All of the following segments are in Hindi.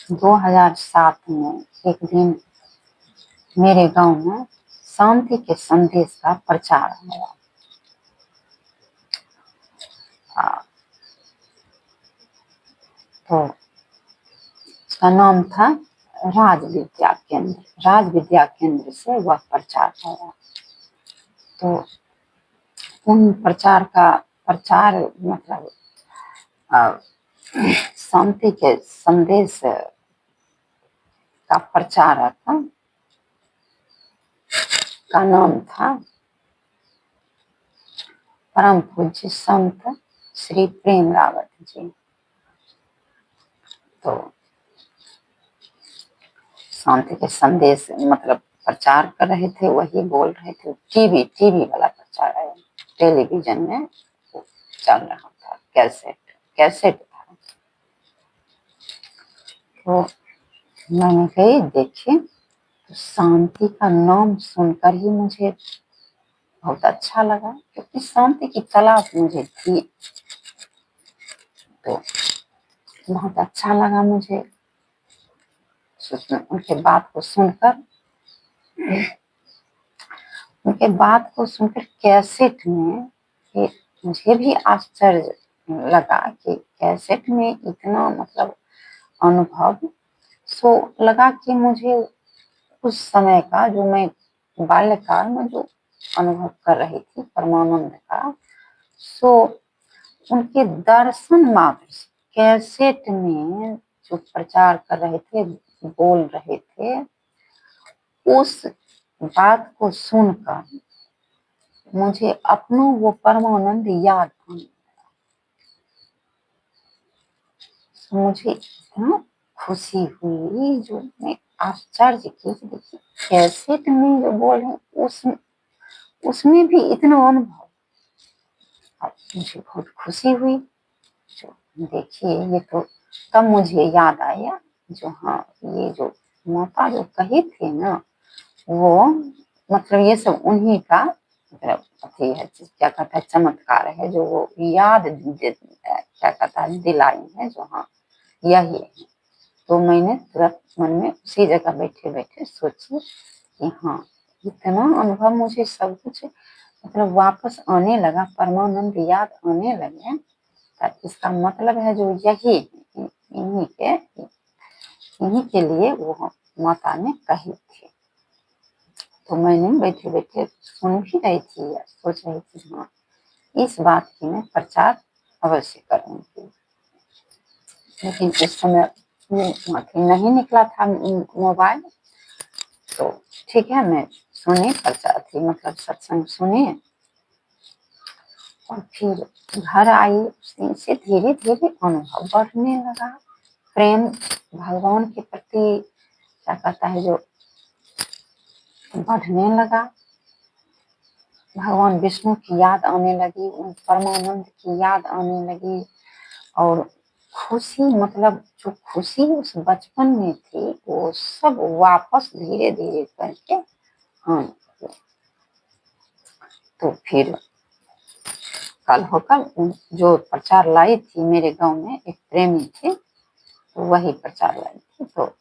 2007 में एक दिन मेरे गांव में शांति के संदेश का प्रचार हुआ। तो उसका नाम था राज विद्या केंद्र। राज विद्या केंद्र से वह प्रचार हुआ। तो उन प्रचार मतलब शांति के संदेश का प्रचारक का नाम था परम पूज्य संत श्री प्रेम रावत जी। तो शांति के संदेश मतलब प्रचार कर रहे थे, वही बोल रहे थे। टीवी वाला प्रचार है, टेलीविजन में चल रहा था, कैसेट था। तो मैंने गई देखी, तो शांति का नाम सुनकर ही मुझे बहुत अच्छा लगा, क्योंकि शांति की तलाश मुझे थी। तो बहुत अच्छा लगा मुझे उनके बात को सुनकर कैसेट में मुझे भी आश्चर्य लगा कि कैसेट में इतना मतलब अनुभव। सो लगा कि मुझे उस समय का जो मैं बाल्यकाल में जो अनुभव कर रही थी परमानंद का, सो उनके दर्शन मात्र से कैसेट में जो प्रचार कर रहे थे, बोल रहे थे, उस बात को सुनकर मुझे अपनों वो परमानंद याद आने लगा। मुझे इतना खुशी हुई, जो मैं आश्चर्य की, देखिए कैसेट में जो बोल रहे उसमें भी इतना अनुभव। मुझे बहुत खुशी हुई। जो देखिए ये तो तब मुझे याद आया, जो हाँ ये जो माता जो कही थी ना, वो मतलब ये सब उन्हीं का मतलब अथी है, क्या कहता है, चमत्कार है, जो वो याद क्या कहता है, दिलाई है, जो हाँ यही है। तो मैंने तुरंत मन में उसी जगह बैठे बैठे सोची कि हाँ इतना अनुभव मुझे सब कुछ मतलब वापस आने लगा, परमानंद याद आने लगे। इसका मतलब है जो यही इन्हीं के लिए वो माता ने कही थी। तो मैंने बैठे बैठे सुन भी रही थी, सोच रही थी हाँ इस बात की मैं प्रचार अवश्य करूंगी। लेकिन उस समय नहीं निकला था मोबाइल। तो ठीक है, मैं सुनी प्रचार थी मतलब सत्संग सुनी, और फिर घर आई। उस दिन से धीरे धीरे अनुभव बढ़ने लगा, प्रेम भगवान के प्रति क्या कहता है जो बढ़ने लगा। भगवान विष्णु की याद आने लगी, उन परमानंद की याद आने लगी, और खुशी मतलब जो खुशी उस बचपन में थी वो सब वापस धीरे धीरे करके आने लगी। तो फिर कल होकर जो प्रचार लाई थी मेरे गांव में एक प्रेमी थे, तो वही प्रचार लाई थी। तो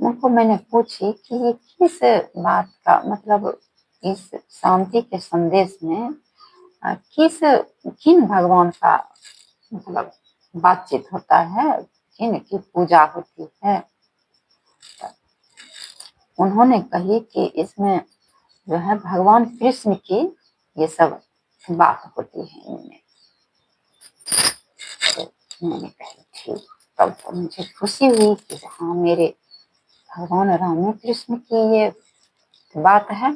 उनको मैंने पूछी कि ये किस बात का मतलब इस शांति के संदेश में किन भगवान का मतलब बातचीत होता है, किन की पूजा होती है। उन्होंने कही कि इसमें जो है भगवान कृष्ण की ये सब बात होती है इनमें। तो मैंने कही ठीक। तब तो मुझे खुशी हुई कि हाँ मेरे भगवान राम कृष्ण की ये बात है।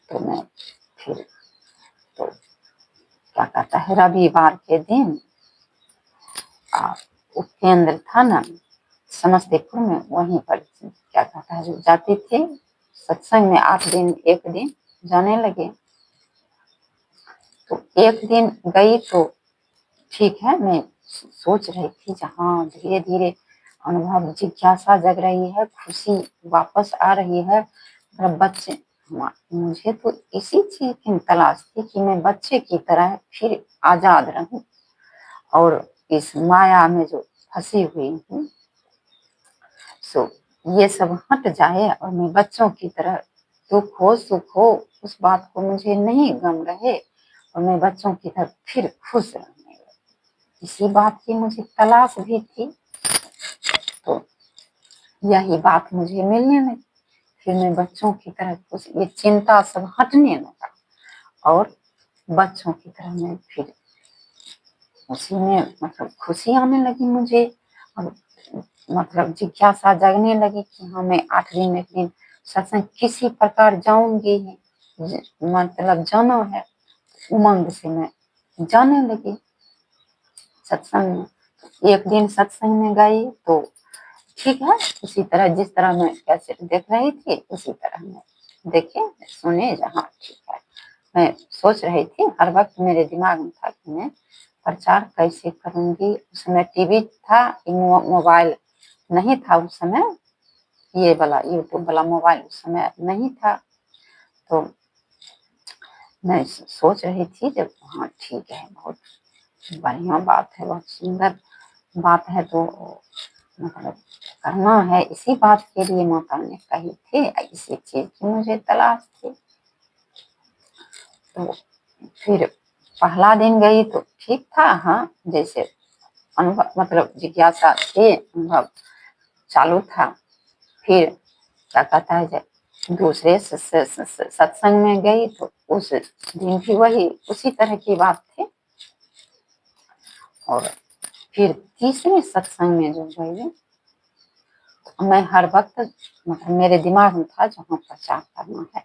तो मैं फिर तो क्या कहता है रविवार के दिन वो केंद्र था ना समस्तीपुर में, वहीं पर क्या कहता है जाती थी सत्संग में 8 दिन एक दिन जाने लगे। तो एक दिन गई तो ठीक है, मैं सोच रही थी जहाँ धीरे धीरे अनुभव जिज्ञासा जग रही है, खुशी वापस आ रही है। मतलब बच्चे मुझे तो इसी चीज की तलाश थी कि मैं बच्चे की तरह फिर आजाद रहूं और इस माया में जो फंसी हुई हूँ सो ये सब हट जाए और मैं बच्चों की तरह दुख हो सुख हो उस बात को मुझे नहीं गम रहे और मैं बच्चों की तरह फिर खुश रहने लगी। इसी बात की मुझे तलाश भी थी, तो यही बात मुझे मिलने लगी। फिर मैं बच्चों की तरह खुश, ये चिंता सब हटने लगा और बच्चों की तरह मैं फिर उसी में मतलब खुशी आने लगी मुझे। और मतलब जिज्ञासा जगने लगी कि हाँ मैं 8 दिन एक दिन सत्संग किसी प्रकार जाऊंगी ही, मतलब जाना है। उमंग से मैं जाने लगी सत्संग में। एक दिन सत्संग में गई तो ठीक है, उसी तरह जिस तरह मैं कैसे देख रही थी उसी तरह मैं देखे सुने, जहाँ ठीक है। मैं सोच रही थी, हर वक्त मेरे दिमाग में था कि मैं प्रचार कैसे करूंगी। उस समय टीवी था, मोबाइल नहीं था उस समय, ये वाला यूट्यूब वाला मोबाइल उस समय नहीं था। तो मैं सोच रही थी जब हाँ ठीक है, बहुत बढ़िया बात है, बहुत सुंदर बात है, तो मतलब करना है। इसी बात के लिए माता ने कही थी, इसी चीज की मुझे तलाश थी। तो फिर पहला दिन गई तो ठीक था, हाँ जैसे अनुभव मतलब जिज्ञासा के अनुभव चालू था। फिर क्या कहता है जब दूसरे सत्संग में गई तो उस दिन भी वही उसी तरह की बात थी। और फिर तीसरे सत्संग में जो गई, मैं हर वक्त मतलब मेरे दिमाग में था जहाँ प्रचार करना है,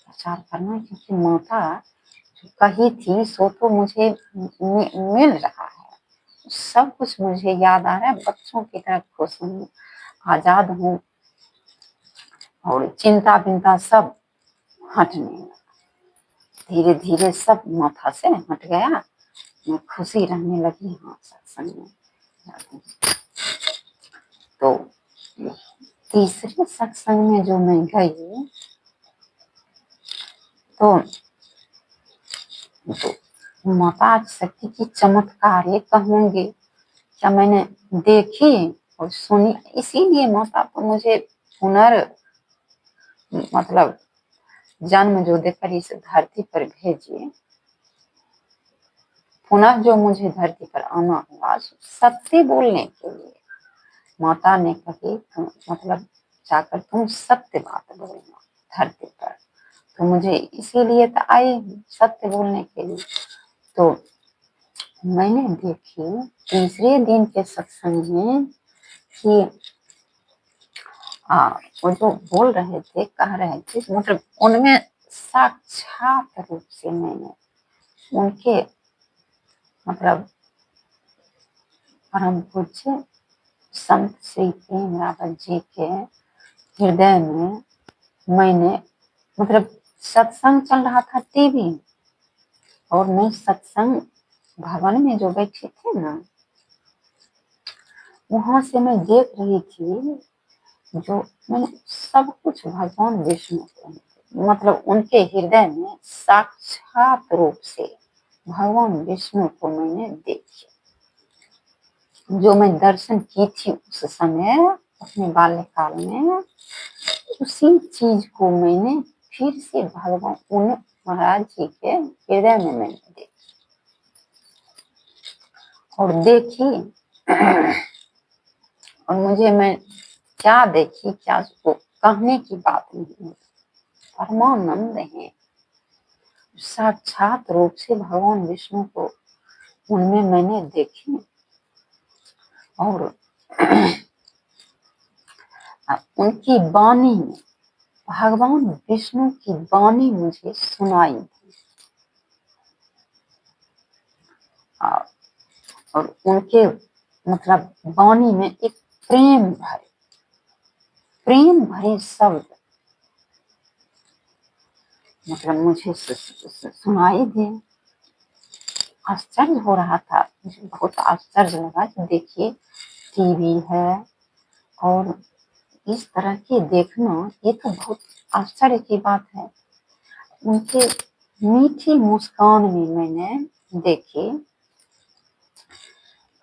प्रचार करना है, क्योंकि माता जो कही थी सो तो मुझे मिल रहा है, सब कुछ मुझे याद आ रहा है। बच्चों की तरह खुश हूँ, आजाद हूँ और चिंता विंता सब हटने लगा। धीरे धीरे सब माथा से हट गया, मैं खुशी रहने लगी। हाँ सत्संग में तो तीसरे सत्संग में जो मैं गई तो माता शक्ति की चमत्कार ये कहूंगी क्या मैंने देखी और सुनी। इसीलिए माता तो मुझे पुनर् मतलब जन्म जो देकर इस धरती पर भेजिए, पुनः जो मुझे धरती पर आना हुआ सत्य बोलने के लिए। माता ने कही मतलब जाकर तुम सत्य बात बोलना धरती पर, तो मुझे इसीलिए तो आई सत्य बोलने के लिए। तो मैंने देखी तीसरे दिन के सत्संग में कि वो जो बोल रहे थे कह रहे थे मतलब उनमें साक्षात रूप से मैंने उनके मतलब परम पूज्य संत श्री प्रेम रावत जी के हृदय में मैंने मतलब सत्संग चल रहा था टीवी और मैं सत्संग भवन में जो बैठी थी ना, वहां से मैं देख रही थी जो मैंने सब कुछ भगवान विष्णु को मतलब उनके हृदय में साक्षात रूप से भगवान विष्णु को मैंने देखी। जो मैं दर्शन की थी उस समय अपने बाल्यकाल में, उसी चीज को मैंने फिर से भगवान उन महाराज जी के हृदय में मैंने देखी और देखी और मुझे मैं क्या देखी, क्या उसको कहने की बात नहीं, परमानंद है। साक्षात रूप से भगवान विष्णु को उनमें मैंने देखी और उनकी वाणी में भगवान विष्णु की वाणी मुझे सुनाई दी और उनके मतलब वाणी में एक प्रेम भरे शब्द मतलब मुझे सुनाई दिए। आश्चर्य हो रहा था, मुझे बहुत आश्चर्य लगा कि देखिए टीवी है और इस तरह के देखना ये तो बहुत आश्चर्य की बात है। उनके मीठी मुस्कान में मैंने देखी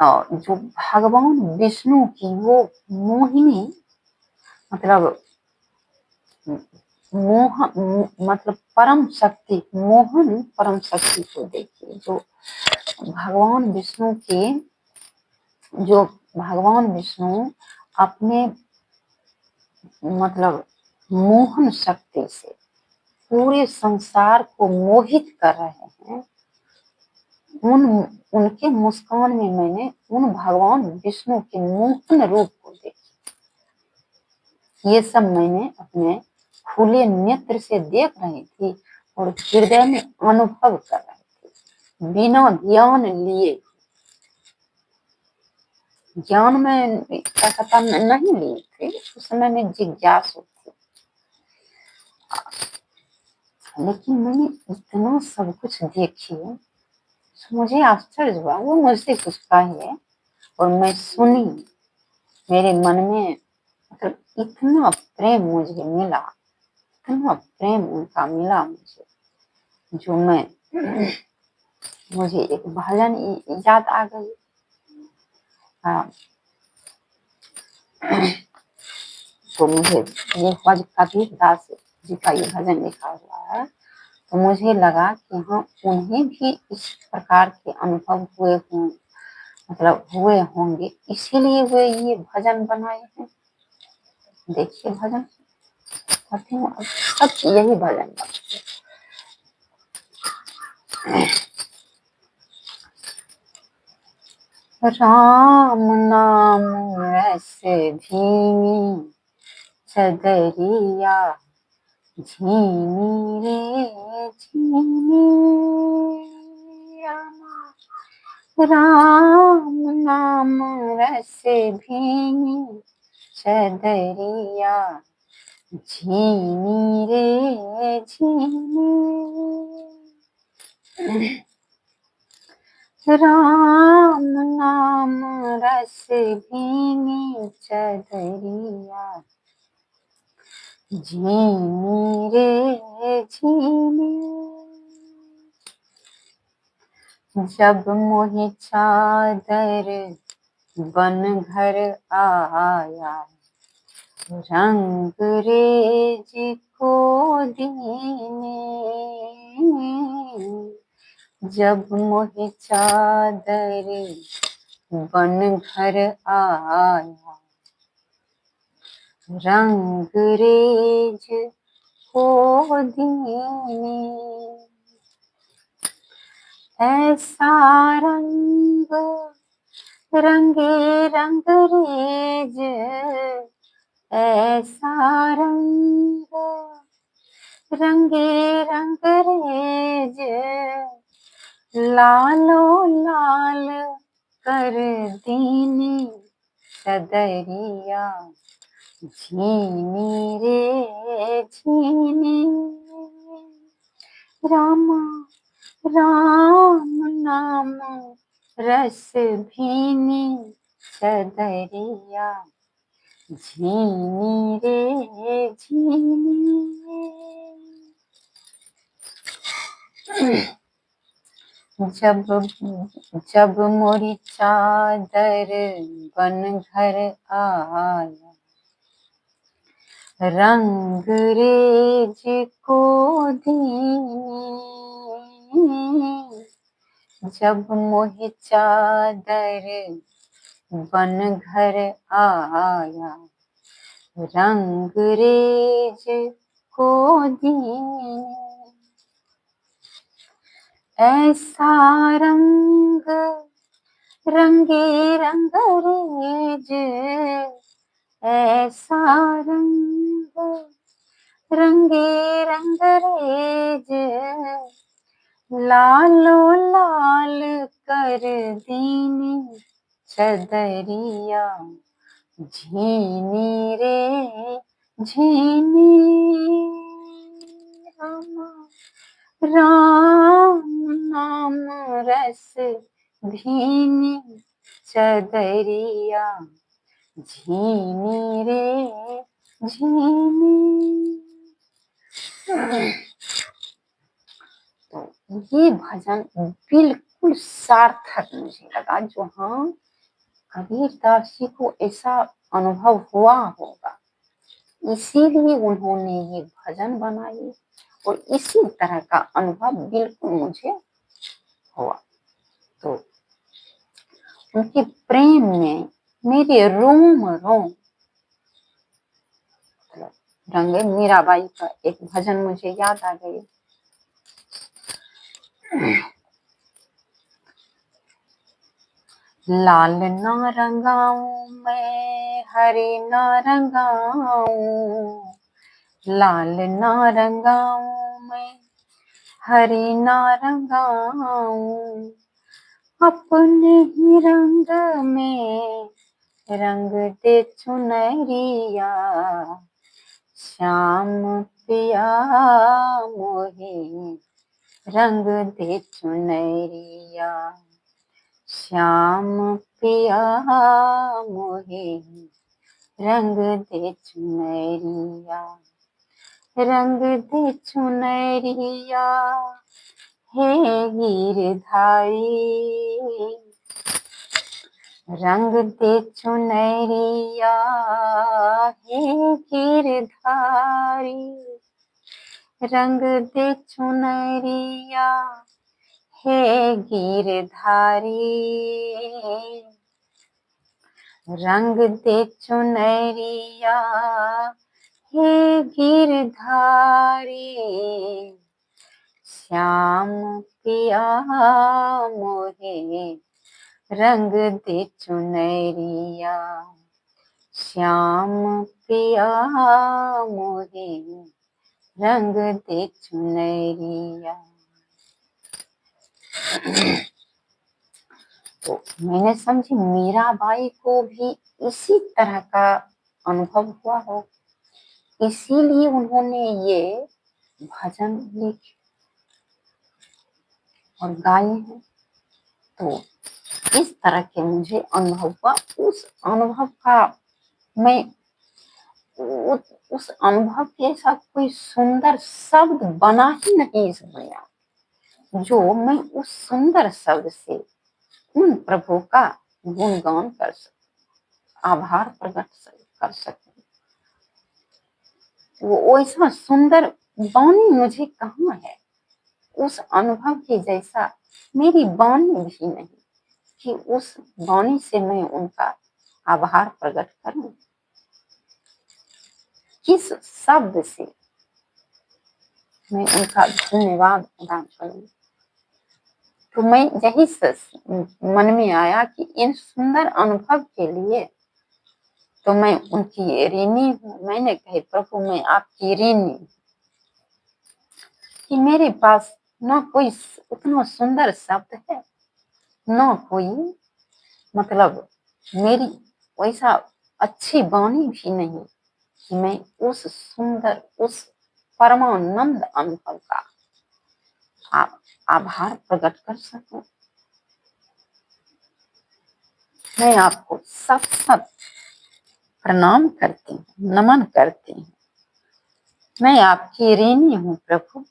और जो भगवान विष्णु की वो मोहिनी मतलब मतलब परम शक्ति, मोहन परम शक्ति को देखिए, जो भगवान विष्णु के, जो भगवान विष्णु अपने मतलब मोहन शक्ति से पूरे संसार को मोहित कर रहे हैं। उनके मुस्कान में मैंने उन भगवान विष्णु के मोहन रूप को देखा। ये सब मैंने अपने खुले नेत्र से देख रही थी और हृदय में अनुभव कर रही थी, बिना ज्ञान लिए। ज्ञान में कहता नहीं लिए थे, उस समय में जिज्ञासु थी, लेकिन मैंने इतना सब कुछ देखी, मुझे आश्चर्य हुआ। वो मुझसे कुछ कहे और मैं सुनी, मेरे मन में मतलब इतना प्रेम मुझे मिला, इतना प्रेम उनका मिला मुझे, जो मुझे एक भजन याद आ गई। तो मुझे ये कबीर दास जी का ये भजन लिखा हुआ है, तो मुझे लगा कि हाँ, उन्हें भी इस प्रकार के अनुभव हुए हों, मतलब हुए होंगे, इसीलिए वे ये भजन बनाए हैं। देखिए भजन सब यही भजन बनते। राम नाम ऐसे धीमी सदरिया झीनी रे झीनी, राम नाम रस भीनी सदरिया झीनी रे झीनी, राम नाम रस भीनी चदरिया झीनी रे झीनी, जब मोहि चादर बन घर आया, रंग रेज को दीने, जब मोहि चादर बन घर आया, रंग रेज को दीने, ऐसा रंग रंगे रंग रेज, ऐसा रंग रंगे रंग रेज, लालो लाल कर दीनी सदरिया झीनी रे झीनी, रामा राम नाम रस भीनी सदरिया झीनी रे झीनी, जब मोरी चादर बन घर आया, रंग रेज को दीनी, जब मोहि चादर बन घर आया, रंग रेज को दीनी, ऐसा रंग रंगे रंग रेज, ऐसा रंग रंगे रंग रेज, लालो लाल कर दीनी सदरिया झीनी रे झीनी, राम नाम रस भीनी सदरिया झीनी रे झीनी। तो ये भजन बिल्कुल सार्थक मुझे लगा, जो हाँ, कबीर दास जी को ऐसा अनुभव हुआ होगा इसीलिए उन्होंने ये भजन बनाए और इसी तरह का अनुभव बिल्कुल मुझे हुआ। तो उनके प्रेम में मेरे रोम रोम मतलब रंगे। मीराबाई का एक भजन मुझे याद आ गई। लाल ना रंगाऊं मैं हरे ना रंगाऊं, लाल ना रंगाऊं मैं हरे ना रंगाऊं, अपने ही रंग में रंग दे चुनरिया, श्याम पिया मोहे रंग दे चुनरिया, श्याम पिया मोहे रंग दे चुनरिया, रंग दे चुनरिया हे गिरधारी, रंग दे चुनरिया हे गिरधारी, रंग दे चुनरिया हे गिरधारी, रंग दे चुनरिया हे गिरधारी, श्याम पिया मोहे रंग दे चुनरिया, श्याम पिया मोहे रंग दे चुनरिया। तो मैंने समझी मीराबाई को भी इसी तरह का अनुभव हुआ हो, इसीलिए उन्होंने ये भजन लिखे और गाए हैं। तो इस तरह के मुझे अनुभव हुआ। उस अनुभव का मैं उस अनुभव के साथ कोई सुंदर शब्द बना ही नहीं इस दुनिया, जो मैं उस सुंदर शब्द से उन प्रभु का गुणगान कर सकूं, आभार प्रकट कर सकूं। वो ऐसा सुंदर वाणी मुझे कहाँ है, उस अनुभव के जैसा मेरी वाणी भी नहीं कि उस वाणी से मैं उनका आभार प्रकट करूं। किस शब्द से मैं उनका धन्यवाद अदा करूं। तो मैं यही मन में आया कि इन सुंदर अनुभव के लिए तो मैं उनकी ऋणी हूँ। मैंने कहे प्रभु मैं आपकी ऋणी कि मेरे पास न कोई उतना सुंदर शब्द है, न कोई मतलब मेरी वैसा अच्छी वाणी भी नहीं कि मैं उस सुंदर उस परमानंद अनुभव का आभार प्रकट कर सकूं। मैं आपको सत सत प्रणाम करती हूँ, नमन करती हूँ। मैं आपकी ऋणी हूँ प्रभु।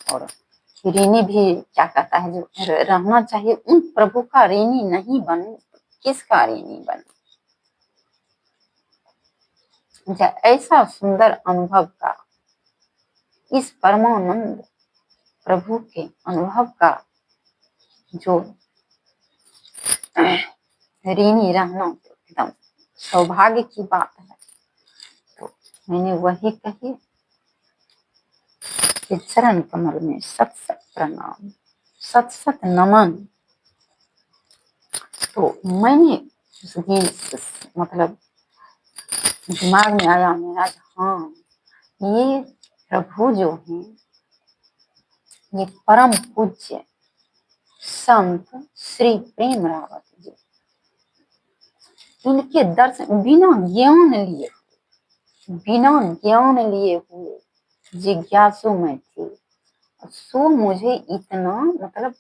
और ऋणी भी क्या कहता है, जो रहना चाहिए उन प्रभु का ऋणी नहीं बनूं, किसका ऋणी बनूं। ऐसा सुंदर अनुभव का, इस परमानंद प्रभु के अनुभव का जो ऋणी रहना एकदम सौभाग्य की बात है। तो मैंने वही कही कि चरण कमल में सत सत प्रणाम, सत सत नमन। तो मैंने उस दिन मतलब दिमाग में आया मेरा, हाँ ये प्रभु जो हैं, ये परम पूज्य संत श्री प्रेम रावत जी, इनके दर्शन बिना ज्ञान लिए हुए जिज्ञासु में थी। सो मुझे इतना मतलब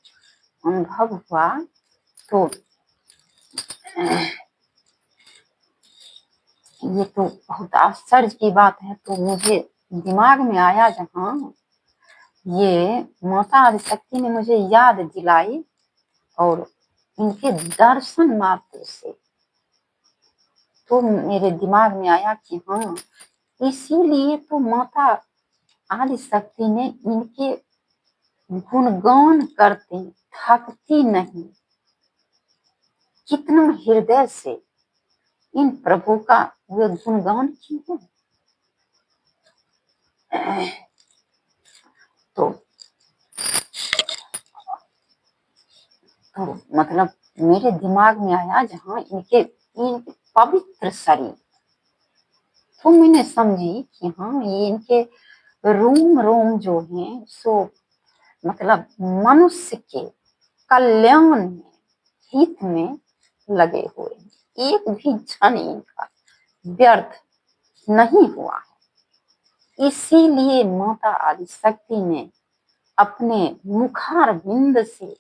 अनुभव हुआ। तो ये तो बहुत आश्चर्य की बात है। तो मुझे दिमाग में आया, जहाँ ये माता आदिशक्ति ने मुझे याद दिलाई और इनके दर्शन मात्र से तो मेरे दिमाग में आया कि हाँ, इसीलिए तो माता आदि शक्ति ने इनके गुणगान करते थकती नहीं। कितना हृदय से इन प्रभु का वे गुणगान किए। तो मतलब मेरे दिमाग में आया जहाँ इनके पवित्र शरीर, तो मैंने समझी कि हाँ, ये इनके रोम रोम जो हैं सो मतलब मनुष्य के कल्याण में, हित में लगे हुए। एक भी क्षण इनका व्यर्थ नहीं हुआ है। इसीलिए माता आदि शक्ति ने अपने मुखार बिंद से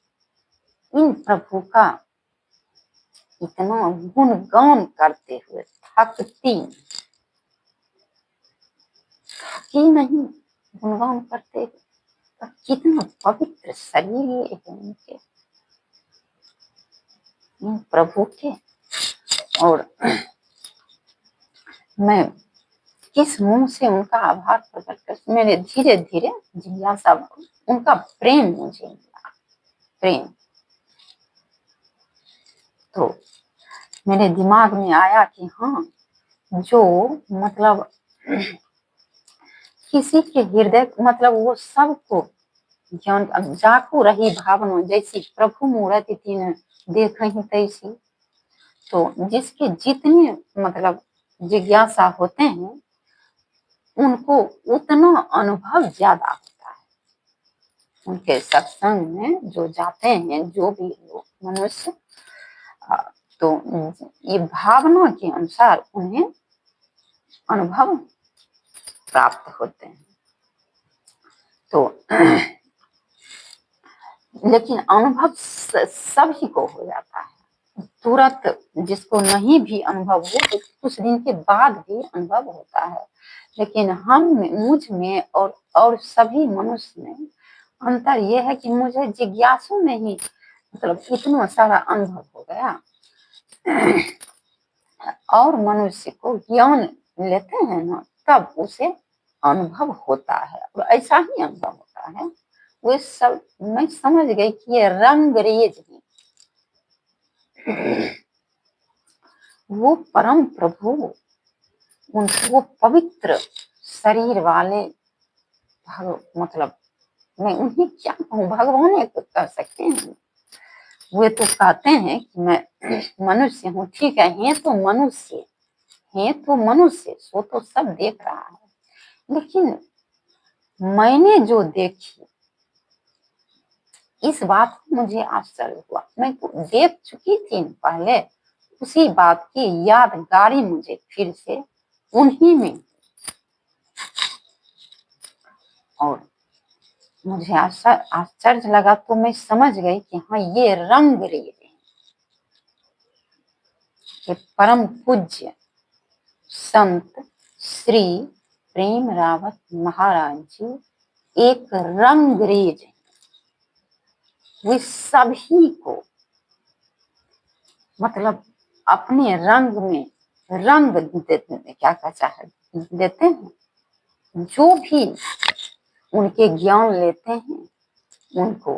इन प्रभु का इतना गुणगान करते हुए थकती नहीं, गुणगान करते हुए। कितना पवित्र शरीर ये है इनके, इन प्रभु के। और मैं किस मुंह से उनका आभार प्रकट कर, मैंने धीरे धीरे जिज्ञासा, उनका प्रेम मुझे मिला, प्रेम। तो मेरे दिमाग में आया कि हाँ, जो मतलब किसी के हृदय मतलब वो सबको ज्ञान जाको रही भावना, जैसी प्रभु मूर्ति तीन देख ही तैसी। तो जिसके जितने मतलब जिज्ञासा होते हैं उनको उतना अनुभव ज्यादा होता है। उनके सत्संग में जो जाते हैं, जो भी लोग मनुष्य, तो ये भावना के अनुसार उन्हें अनुभव प्राप्त होते हैं। तो लेकिन अनुभव सभी को हो जाता है तुरंत। जिसको नहीं भी अनुभव हो तो कुछ दिन के बाद भी अनुभव होता है। लेकिन हम मुझ में और सभी मनुष्य में अंतर यह है कि मुझे जिज्ञासु में ही मतलब इतना सारा अनुभव हो गया। और मनुष्य को ज्ञान लेते हैं ना, तब उसे अनुभव होता है, और ऐसा ही अनुभव होता है। वो सब मैं समझ गई कि ये रंग रेज है। वो परम प्रभु वो पवित्र शरीर वाले मतलब मैं उन्हें क्या कहूँ, भगवान तो कह सकते हैं। वे तो कहते हैं कि मैं मनुष्य हूँ, ठीक है, हैं तो मनुष्य, हैं तो मनुष्य, सो तो सब देख रहा है। लेकिन मैंने जो देखी, इस बात को मुझे आश्चर्य हुआ। मैं देख चुकी थी पहले, उसी बात की यादगारी मुझे फिर से उन्हीं में, और मुझे आश्चर्य लगा। तो मैं समझ गई कि हाँ, ये रंग रेज है। ये परम पूज्य संत श्री प्रेम रावत महाराज जी एक रंगरेज है। वे सभी को मतलब अपने रंग में रंग देते हैं, क्या कहता है, देते हैं। जो भी उनके ज्ञान लेते हैं उनको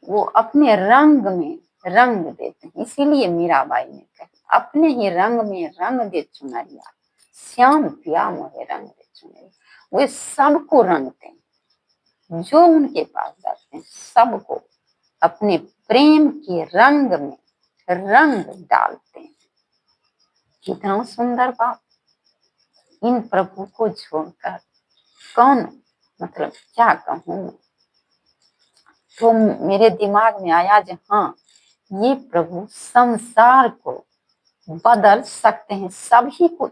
वो अपने रंग में रंग देते हैं। इसीलिए मीराबाई ने कहा, अपने ही रंग में रंग दे चुनरिया, श्याम पिया मोहे रंग दे चुनरिया। वे सबको रंगते हैं, जो उनके पास जाते हैं सबको अपने प्रेम के रंग में रंग डालते हैं। कितना सुंदर बात। इन प्रभु को छोड़कर कौन, मतलब क्या कहूँ। तो मेरे दिमाग में आया कि हाँ, ये प्रभु संसार को बदल सकते हैं, सभी को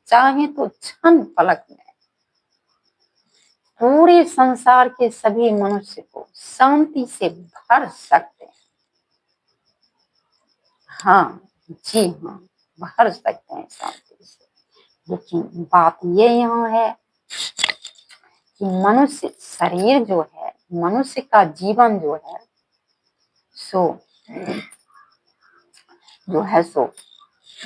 चाहे तो क्षण पलक में पूरे संसार के सभी मनुष्य को शांति से भर सकते हैं। हाँ जी हाँ, भर सकते हैं शांति से। लेकिन बात ये यहाँ है कि मनुष्य शरीर जो है, मनुष्य का जीवन जो है सो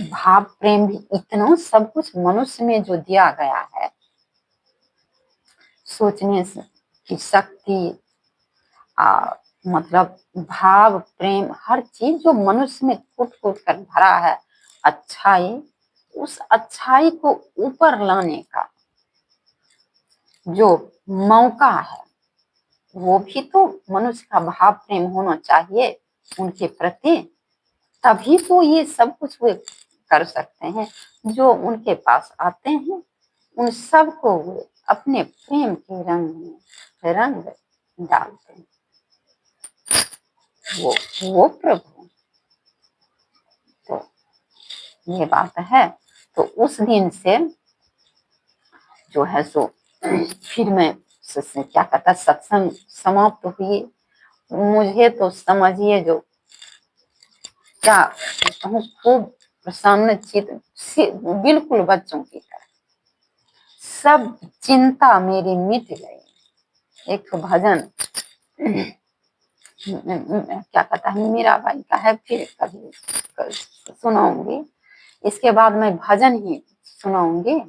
भाव प्रेम भी इतना सब कुछ मनुष्य में जो दिया गया है, सोचने की शक्ति, मतलब भाव प्रेम हर चीज जो मनुष्य में कूट कूट कर भरा है, अच्छाई, उस अच्छाई को ऊपर लाने का जो मौका है, वो भी तो मनुष्य का भाव प्रेम होना चाहिए उनके प्रति, तभी तो ये सब कुछ वे कर सकते हैं। जो उनके पास आते हैं उन सबको वे अपने प्रेम के रंग में रंग डालते हैं। वो प्रभु, तो ये बात है। तो उस दिन से जो है सो फिर मैं क्या कहता, सत्संग समाप्त हुई। मुझे तो समझिए जो क्या कहूँ, खूब प्रसन्न चित्त, बिल्कुल बच्चों की तरह सब चिंता मेरी मिट गई। एक भजन क्या कहता है, मीराबाई का है, फिर कभी सुनाऊंगी। इसके बाद मैं भजन ही सुनाऊंगी,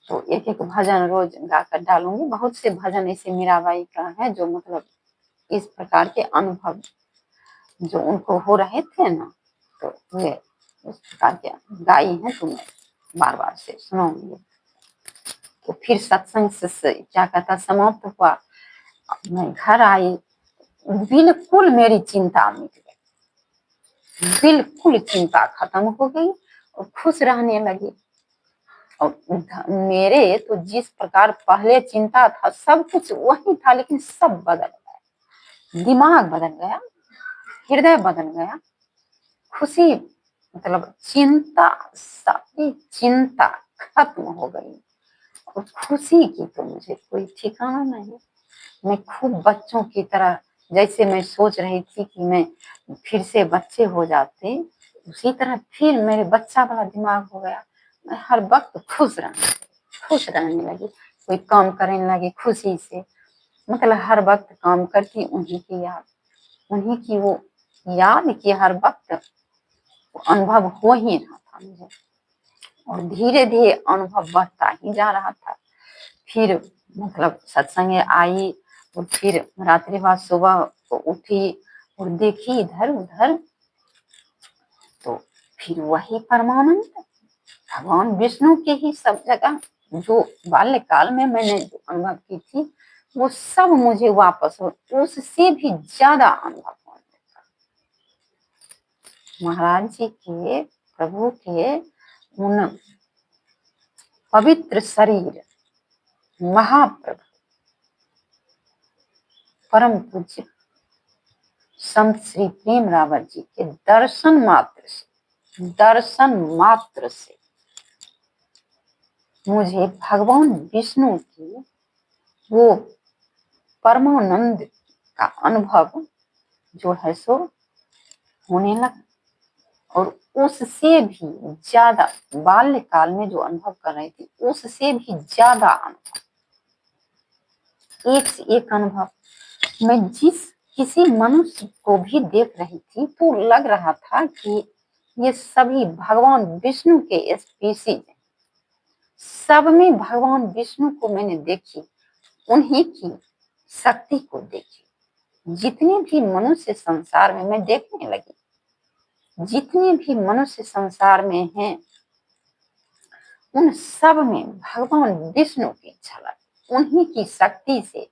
तो एक एक भजन रोज गाकर डालूंगी। बहुत से भजन ऐसे मीराबाई का है जो मतलब इस प्रकार के अनुभव जो उनको हो रहे थे ना, तो वे उस प्रकार के गाई हैं, तो मैं बार बार से सुनाऊंगी। तो फिर सत्संग से क्या कहता समाप्त हुआ, मैं घर आई, बिल्कुल मेरी चिंता मिट गई, बिल्कुल चिंता खत्म हो गई और खुश रहने लगी। और मेरे तो जिस प्रकार पहले चिंता था, सब कुछ वही था, लेकिन सब बदल गया। दिमाग बदल गया, हृदय बदल गया, खुशी, मतलब चिंता, सारी चिंता खत्म हो गई। और खुशी की तो मुझे कोई ठिकाना नहीं। मैं खूब बच्चों की तरह, जैसे मैं सोच रही थी कि मैं फिर से बच्चे हो जाते, उसी तरह फिर मेरे बच्चा वाला दिमाग हो गया। मैं हर वक्त खुश रहने लगी, कोई काम करने लगी खुशी से, मतलब हर वक्त काम करती उन्हीं की याद, उन्हीं की वो याद की हर वक्त अनुभव हो ही रहा था मुझे। और धीरे धीरे अनुभव बढ़ता ही जा रहा था। फिर मतलब सत्संग आई, और फिर रात्रि बाद सुबह को उठी और देखी इधर उधर, तो फिर वही परमानंद भगवान विष्णु के ही सब जगह जो बाल्यकाल में मैंने जो अनुभव की थी, वो सब मुझे वापस हो, उससे भी ज्यादा अनुभव होने लगा। महाराज जी के, प्रभु के उन पवित्र शरीर, महाप्रभु परम पूज्य संत श्री प्रेम रावत जी के दर्शन मात्र से मुझे भगवान विष्णु की वो परमानंद का अनुभव जो है सो होने लगा। और उससे भी ज्यादा, बाल्यकाल में जो अनुभव कर रही थी उससे भी ज्यादा अनुभव, एक से एक अनुभव। मैं जिस किसी मनुष्य को भी देख रही थी तो लग रहा था कि ये सभी भगवान विष्णु के स्पीशीज हैं। सब में भगवान विष्णु को मैंने देखी, उन्हीं की शक्ति को देखी। जितने भी मनुष्य संसार में, मैं देखने लगी, जितने भी मनुष्य संसार में हैं, उन सब में भगवान विष्णु की झलक, उन्हीं की शक्ति से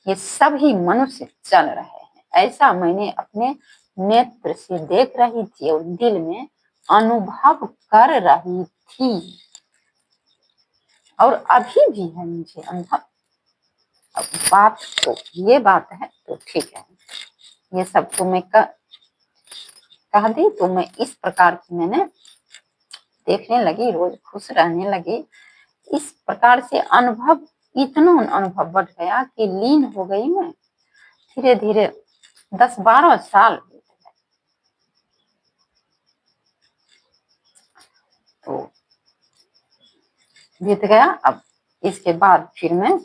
ये सभी मनुष्य चल रहे हैं। ऐसा मैंने अपने नेत्र से देख रही थी और दिल में अनुभव कर रही थी, और अभी भी है मुझे अनुभव। अब बात तो ये बात है, तो ठीक है, ये सब तो मैं कह दी, तो मैं इस प्रकार की मैंने देखने लगी, रोज खुश रहने लगी। इस प्रकार से अनुभव, इतना अनुभव बढ़ गया कि लीन हो गई मैं। धीरे धीरे 10-12 साल तो बीत गया। अब इसके बाद फिर मैं